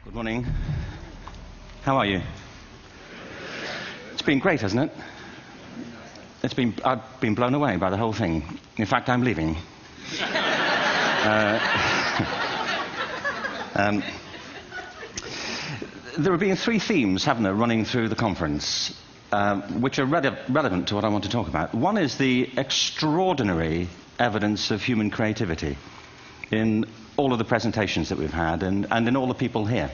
Good morning. How are you? It's been great, hasn't it? I've been blown away by the whole thing. In fact, I'm leaving. There have been three themes, haven't there, running through the conference, which are relevant to what I want to talk about. One is the extraordinary evidence of human creativity in all of the presentations that we've had and in all the people here.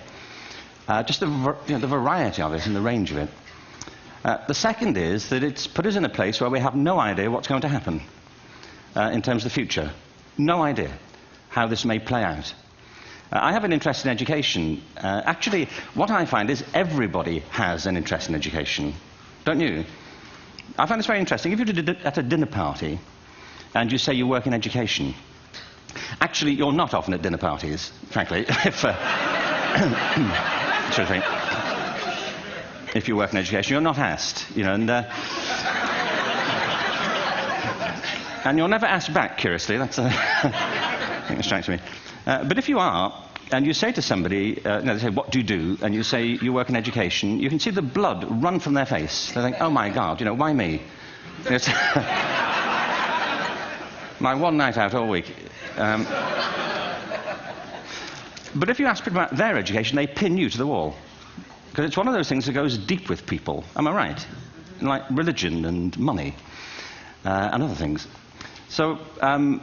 Just the variety of it and the range of it. The second is that it's put us in a place where we have no idea what's going to happen in terms of the future. No idea how this may play out. I have an interest in education. Actually, what I find is everybody has an interest in education. Don't you? I find this very interesting. If you're at a dinner party and you say you work in education, actually, you're not often at dinner parties, frankly, if you work in education. You're not asked, and you're never asked back, curiously. That's I think it strikes me. But if you are, and you say to somebody, they say, what do you do? And you say, you work in education, you can see the blood run from their face. They think, oh my God, why me? It's my one night out all week. But if you ask people about their education, they pin you to the wall. Because it's one of those things that goes deep with people. Am I right? Like religion and money and other things. So I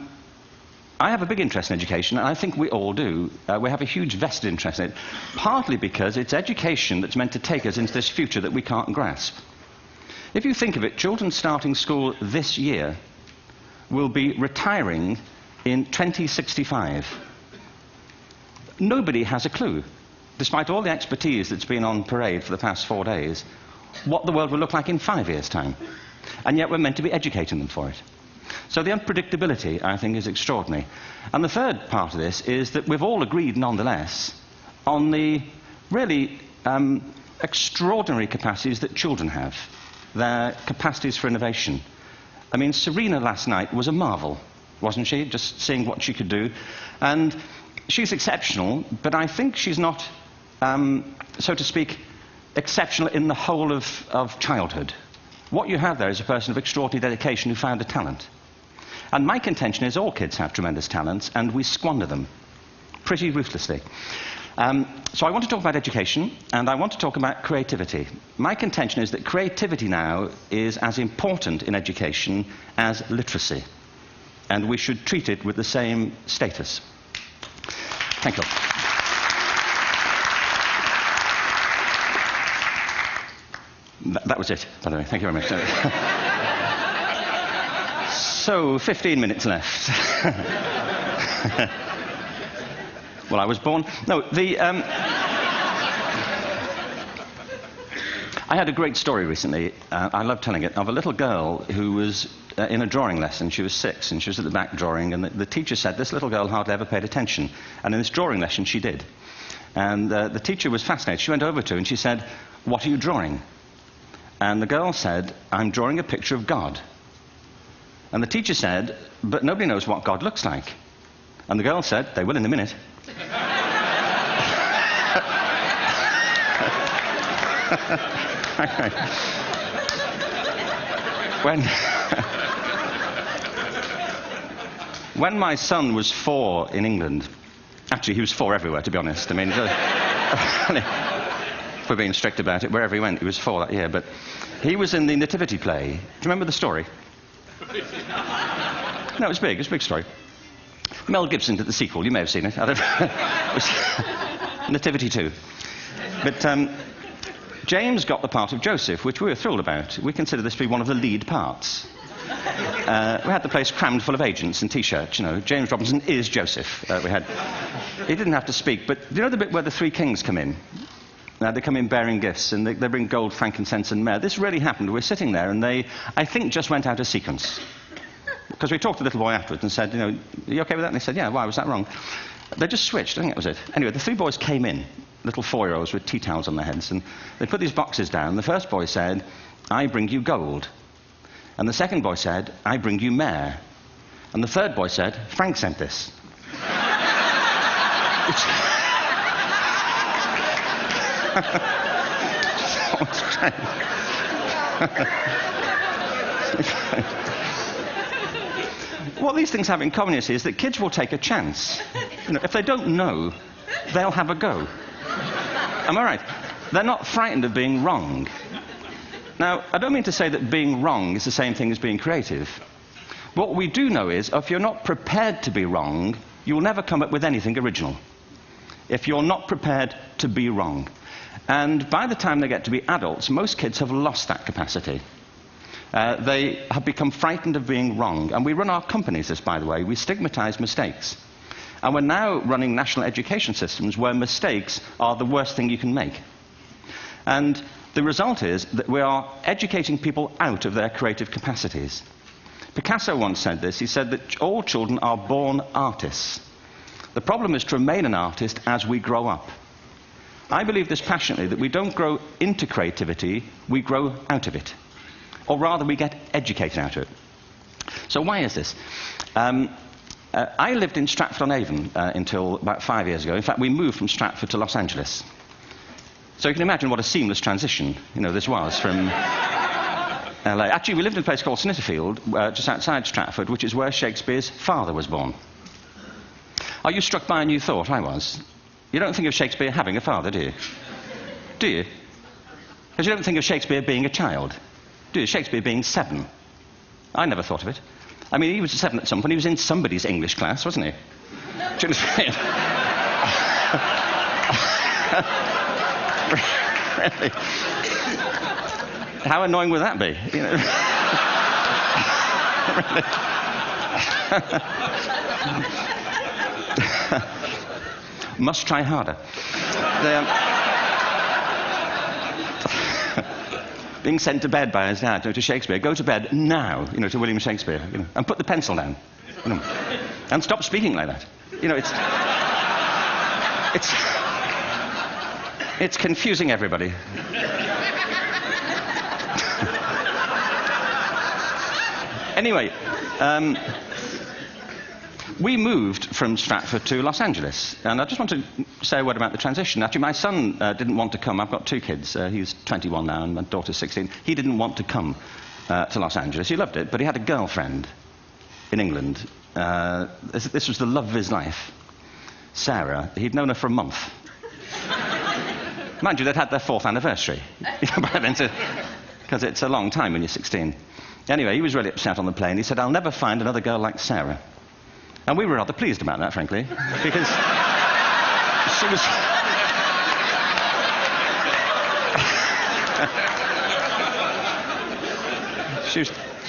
have a big interest in education, and I think we all do. We have a huge vested interest in it, partly because it's education that's meant to take us into this future that we can't grasp. If you think of it, children starting school this year will be retiring in 2065. Nobody has a clue, despite all the expertise that's been on parade for the past 4 days, what the world will look like in 5 years' time. And yet we're meant to be educating them for it. So the unpredictability, I think, is extraordinary. And the third part of this is that we've all agreed, nonetheless, on the really extraordinary capacities that children have, their capacities for innovation. I mean, Serena last night was a marvel, wasn't she? Just seeing what she could do. And she's exceptional, but I think she's not, so to speak, exceptional in the whole of childhood. What you have there is a person of extraordinary dedication who found a talent. And my contention is all kids have tremendous talents, and we squander them pretty ruthlessly. So I want to talk about education, and I want to talk about creativity. My contention is that creativity now is as important in education as literacy, and we should treat it with the same status. Thank you. That was it, by the way. Thank you very much. So, 15 minutes left. Well, I was born... No, I had a great story recently, I love telling it, of a little girl who was in a drawing lesson. She was 6, and she was at the back drawing, and the teacher said this little girl hardly ever paid attention. And in this drawing lesson, she did. And the teacher was fascinated. She went over to her and she said, what are you drawing? And the girl said, I'm drawing a picture of God. And the teacher said, but nobody knows what God looks like. And the girl said, they will in a minute. When my son was 4 in England, actually he was 4 everywhere, to be honest. I mean, if we're being strict about it, wherever he went, he was 4 that year. But he was in the Nativity play. Do you remember the story? No, it was big. It was a big story. Mel Gibson did the sequel. You may have seen it. I don't know. It was Nativity 2. But James got the part of Joseph, which we were thrilled about. We consider this to be one of the lead parts. We had the place crammed full of agents and T-shirts, James Robinson is Joseph. He didn't have to speak, but do you know the bit where the 3 kings come in? They come in bearing gifts, and they bring gold, frankincense, and myrrh. This really happened. We're sitting there, and they, I think, just went out of sequence. Because we talked to the little boy afterwards and said, are you okay with that? And they said, yeah, why was that wrong? They just switched. I think that was it. Anyway, the 3 boys came in, little 4-year-olds with tea towels on their heads, and they put these boxes down. The first boy said, I bring you gold. And the second boy said, I bring you myrrh. And the third boy said, Frank sent this. What these things have in common, you see, is that kids will take a chance. You know, if they don't know, they'll have a go. Am I right? They're not frightened of being wrong. Now, I don't mean to say that being wrong is the same thing as being creative. What we do know is, if you're not prepared to be wrong, you'll never come up with anything original. If you're not prepared to be wrong. And by the time they get to be adults, most kids have lost that capacity. They have become frightened of being wrong. And we run our companies this, by the way. We stigmatize mistakes. And we're now running national education systems where mistakes are the worst thing you can make. And the result is that we are educating people out of their creative capacities. Picasso once said this. He said that all children are born artists. The problem is to remain an artist as we grow up. I believe this passionately, that we don't grow into creativity, we grow out of it. Or rather, we get educated out of it. So why is this? I lived in Stratford-on-Avon until about 5 years ago. In fact, we moved from Stratford to Los Angeles. So you can imagine what a seamless transition, this was from LA. Actually, we lived in a place called Snitterfield, just outside Stratford, which is where Shakespeare's father was born. Are you struck by a new thought? I was. You don't think of Shakespeare having a father, do you? Do you? Because you don't think of Shakespeare being a child, do you? Shakespeare being 7. I never thought of it. I mean, he was 7 at some point. He was in somebody's English class, wasn't he? Really? How annoying would that be? Must try harder. Being sent to bed by his dad to Shakespeare. Go to bed now, to William Shakespeare, and put the pencil down, and stop speaking like that. It's confusing everybody. Anyway, we moved from Stratford to Los Angeles, and I just want to say a word about the transition. Actually, my son didn't want to come. I've got 2 kids. He's 21 now, and my daughter's 16. He didn't want to come to Los Angeles. He loved it, but he had a girlfriend in England. This was the love of his life, Sarah. He'd known her for a month. Mind you, they'd had their 4th anniversary by then, because it's a long time when you're 16. Anyway, he was really upset on the plane. He said, "I'll never find another girl like Sarah." And we were rather pleased about that, frankly, because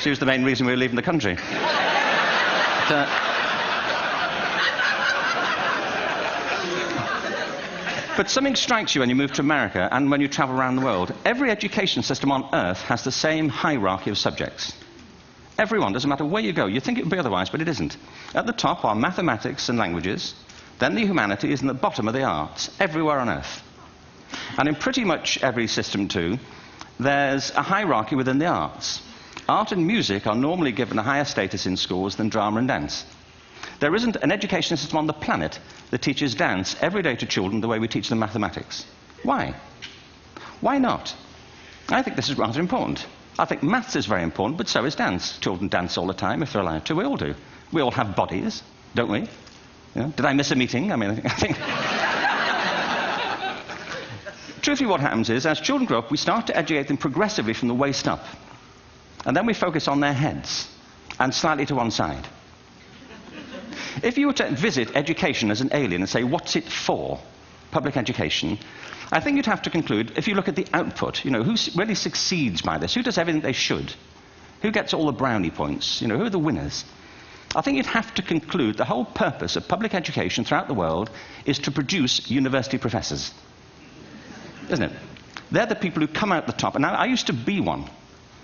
she was the main reason we were leaving the country. But something strikes you when you move to America and when you travel around the world. Every education system on Earth has the same hierarchy of subjects. Everyone, doesn't matter where you go. You'd think it would be otherwise, but it isn't. At the top are mathematics and languages, then the humanities, and at the bottom are the arts, everywhere on Earth. And in pretty much every system, too, there's a hierarchy within the arts. Art and music are normally given a higher status in schools than drama and dance. There isn't an education system on the planet that teaches dance every day to children the way we teach them mathematics. Why? Why not? I think this is rather important. I think maths is very important, but so is dance. Children dance all the time if they're allowed to. We all do. We all have bodies, don't we? Did I miss a meeting? I mean, I think... Truthfully, what happens is, as children grow up, we start to educate them progressively from the waist up. And then we focus on their heads, and slightly to one side. If you were to visit education as an alien and say, what's it for, public education, I think you'd have to conclude, if you look at the output, who really succeeds by this? Who does everything they should? Who gets all the brownie points? Who are the winners? I think you'd have to conclude the whole purpose of public education throughout the world is to produce university professors. Isn't it? They're the people who come out the top. And now, I used to be one.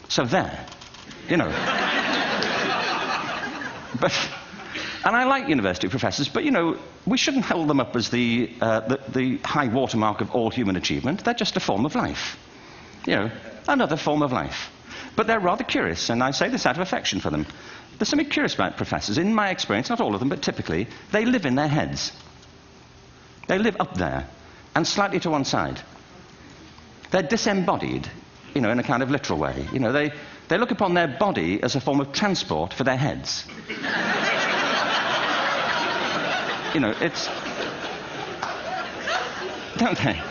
So there. And I like university professors, but, we shouldn't hold them up as the high watermark of all human achievement. They're just a form of life. Another form of life. But they're rather curious, and I say this out of affection for them. There's something curious about professors. In my experience, not all of them, but typically, they live in their heads. They live up there, and slightly to one side. They're disembodied, in a kind of literal way. They look upon their body as a form of transport for their heads. It's... Don't they?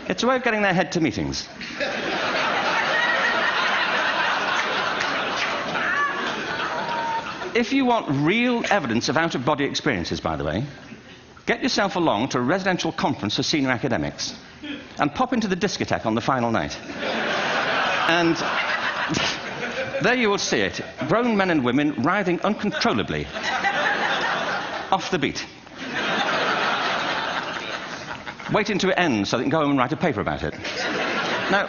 It's a way of getting their head to meetings. If you want real evidence of out-of-body experiences, by the way, get yourself along to a residential conference for senior academics and pop into the discotheque on the final night. And there you will see it. Grown men and women writhing uncontrollably off the beat. Waiting to end so they can go home and write a paper about it. Now,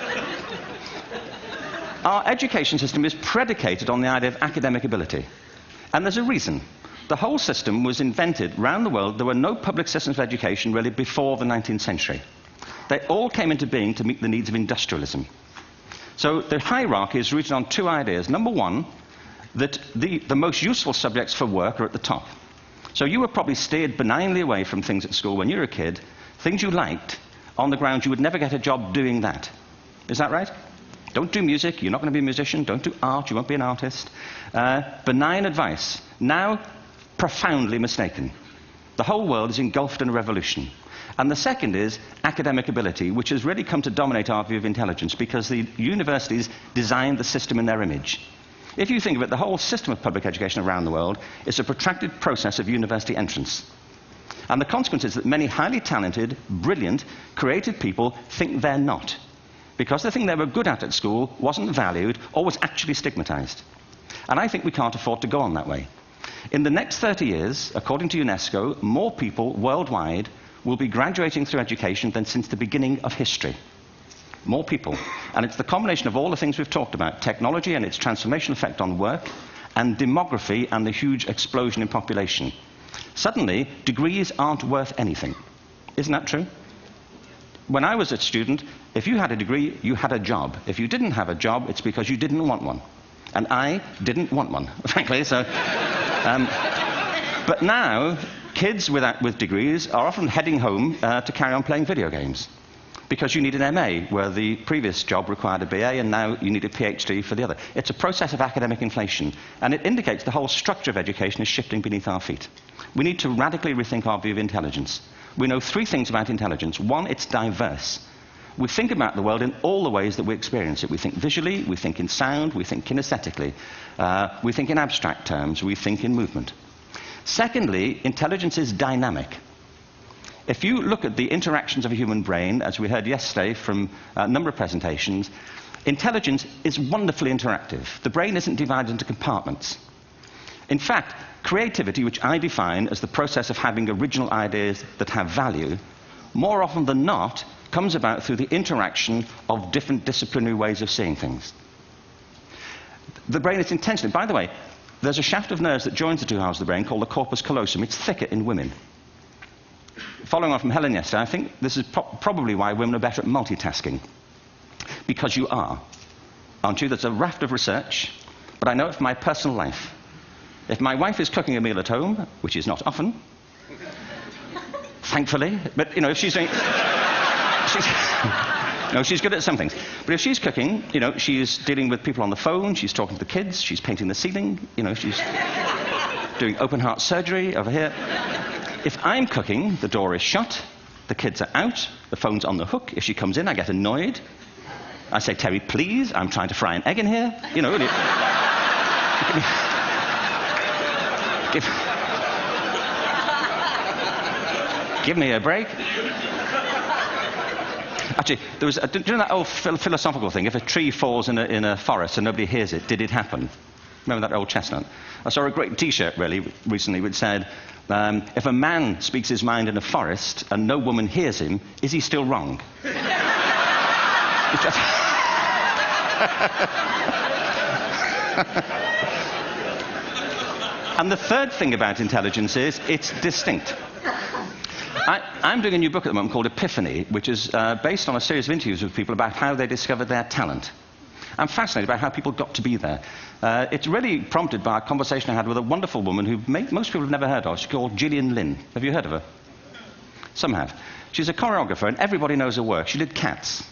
our education system is predicated on the idea of academic ability. And there's a reason. The whole system was invented around the world. There were no public systems of education really before the 19th century. They all came into being to meet the needs of industrialism. So the hierarchy is rooted on two ideas. Number one, that the most useful subjects for work are at the top. So you were probably steered benignly away from things at school when you were a kid, things you liked, on the grounds you would never get a job doing that. Is that right? Don't do music, you're not going to be a musician. Don't do art, you won't be an artist. Benign advice. Now, profoundly mistaken. The whole world is engulfed in a revolution. And the second is academic ability, which has really come to dominate our view of intelligence because the universities designed the system in their image. If you think of it, the whole system of public education around the world is a protracted process of university entrance. And the consequence is that many highly talented, brilliant, creative people think they're not, because the thing they were good at school wasn't valued or was actually stigmatized. And I think we can't afford to go on that way. In the next 30 years, according to UNESCO, more people worldwide will be graduating through education than since the beginning of history. More people. And it's the combination of all the things we've talked about, technology and its transformational effect on work, and demography and the huge explosion in population. Suddenly, degrees aren't worth anything. Isn't that true? When I was a student, if you had a degree, you had a job. If you didn't have a job, it's because you didn't want one. And I didn't want one, frankly. So, but now, kids with degrees are often heading home to carry on playing video games. Because you need an MA, where the previous job required a BA, and now you need a PhD for the other. It's a process of academic inflation, and it indicates the whole structure of education is shifting beneath our feet. We need to radically rethink our view of intelligence. We know three things about intelligence. One, it's diverse. We think about the world in all the ways that we experience it. We think visually, we think in sound, we think kinesthetically, we think in abstract terms, we think in movement. Secondly, intelligence is dynamic. If you look at the interactions of a human brain, as we heard yesterday from a number of presentations, intelligence is wonderfully interactive. The brain isn't divided into compartments. In fact, creativity, which I define as the process of having original ideas that have value, more often than not, comes about through the interaction of different disciplinary ways of seeing things. The brain is intentionally... By the way, there's a shaft of nerves that joins the two halves of the brain called the corpus callosum. It's thicker in women. Following on from Helen yesterday, I think this is probably why women are better at multitasking. Because you are. Aren't you? There's a raft of research, but I know it from my personal life. If my wife is cooking a meal at home, which is not often, thankfully, but, if she's doing... she's good at some things. But if she's cooking, she's dealing with people on the phone, she's talking to the kids, she's painting the ceiling, she's doing open heart surgery over here. If I'm cooking, the door is shut, the kids are out, the phone's on the hook. If she comes in, I get annoyed. I say, Terry, please, I'm trying to fry an egg in here. Give me a break. Actually, do you know that old philosophical thing? If a tree falls in a forest and nobody hears it, did it happen? Remember that old chestnut? I saw a great T-shirt recently which said, if a man speaks his mind in a forest and no woman hears him, is he still wrong? And the third thing about intelligence is it's distinct. I'm doing a new book at the moment called Epiphany, which is based on a series of interviews with people about how they discovered their talent. I'm fascinated by how people got to be there. It's really prompted by a conversation I had with a wonderful woman who most people have never heard of. She's called Gillian Lynn. Have you heard of her? Some have. She's a choreographer, and everybody knows her work. She did Cats.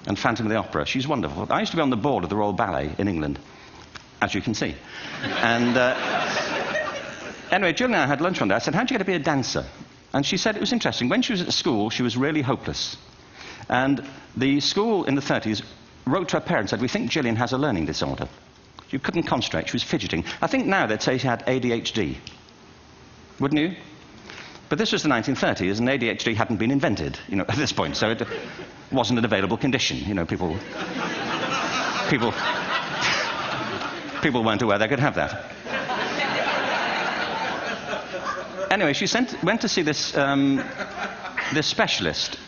and Phantom of the Opera. She's wonderful. I used to be on the board of the Royal Ballet in England, as you can see. And anyway, Jill and I had lunch one day. I said, how'd you get to be a dancer? And she said it was interesting. When she was at school, she was really hopeless. And the school in the 30s wrote to her parents and said, we think Gillian has a learning disorder. She couldn't concentrate, she was fidgeting. I think now they'd say she had ADHD. Wouldn't you? But this was the 1930s, and ADHD hadn't been invented, at this point, so it wasn't an available condition. People weren't aware they could have that. Anyway, she went to see this specialist.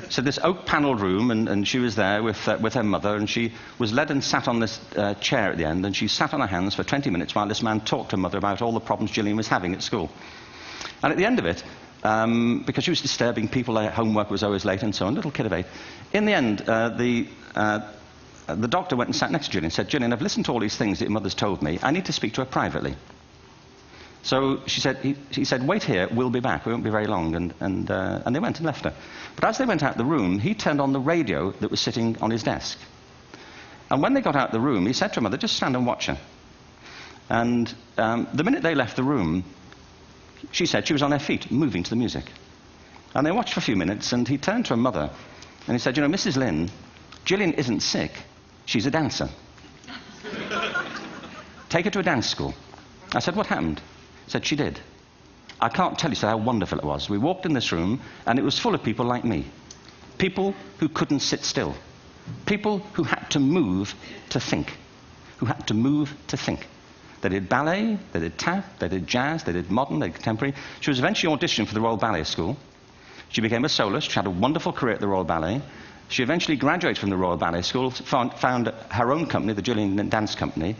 So this oak-panelled room, and she was there with her mother, and she was led and sat on this chair at the end, and she sat on her hands for 20 minutes while this man talked to her mother about all the problems Gillian was having at school. And at the end of it, because she was disturbing people, their homework was always late and so on, little kid of 8, in the end, the doctor went and sat next to Gillian and said, Gillian, I've listened to all these things that your mother's told me. I need to speak to her privately. So he said, wait here, we'll be back, we won't be very long, and they went and left her. But as they went out the room, he turned on the radio that was sitting on his desk. And when they got out the room, he said to her mother, just stand and watch her. And the minute they left the room, she said she was on her feet, moving to the music. And they watched for a few minutes, and he turned to her mother, and he said, Mrs. Lynn, Gillian isn't sick, she's a dancer. Take her to a dance school. I said, what happened? He said, she did. I can't tell you how wonderful it was. We walked in this room, and it was full of people like me. People who couldn't sit still. People who had to move to think. Who had to move to think. They did ballet, they did tap, they did jazz, they did modern, they did contemporary. She was eventually auditioned for the Royal Ballet School. She became a soloist. She had a wonderful career at the Royal Ballet. She eventually graduated from the Royal Ballet School, found her own company, the Gillian Dance Company,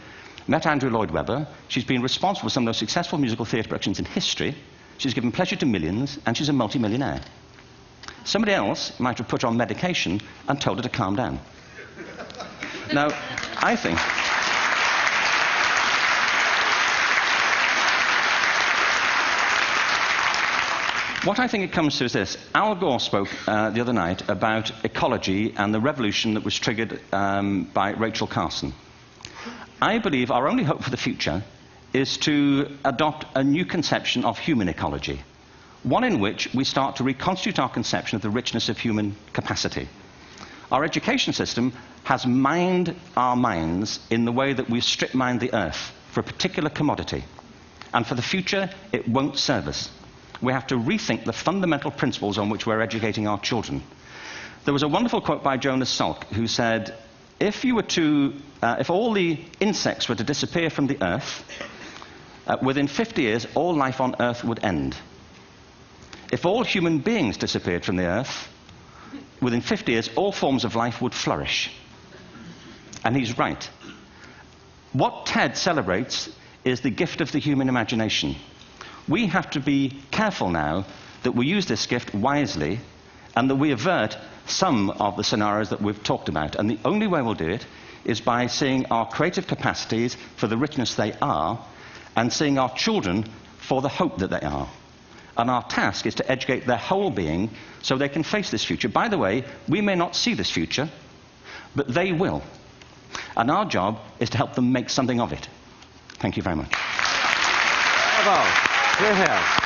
met Andrew Lloyd Webber. She's been responsible for some of the most successful musical theatre productions in history. She's given pleasure to millions, and she's a multi-millionaire. Somebody else might have put her on medication and told her to calm down. Now, I think... What I think it comes to is this. Al Gore spoke the other night about ecology and the revolution that was triggered by Rachel Carson. I believe our only hope for the future is to adopt a new conception of human ecology, one in which we start to reconstitute our conception of the richness of human capacity. Our education system has mined our minds in the way that we've strip-mined the earth for a particular commodity, and for the future it won't serve us. We have to rethink the fundamental principles on which we're educating our children. There was a wonderful quote by Jonas Salk, who said, if all the insects were to disappear from the earth, within 50 years, all life on earth would end. If all human beings disappeared from the earth, within 50 years, all forms of life would flourish. And he's right. What TED celebrates is the gift of the human imagination. We have to be careful now that we use this gift wisely and that we avert some of the scenarios that we've talked about. And the only way we'll do it is by seeing our creative capacities for the richness they are and seeing our children for the hope that they are. And our task is to educate their whole being so they can face this future. By the way, we may not see this future, but they will. And our job is to help them make something of it. Thank you very much. Bravo. Hierher.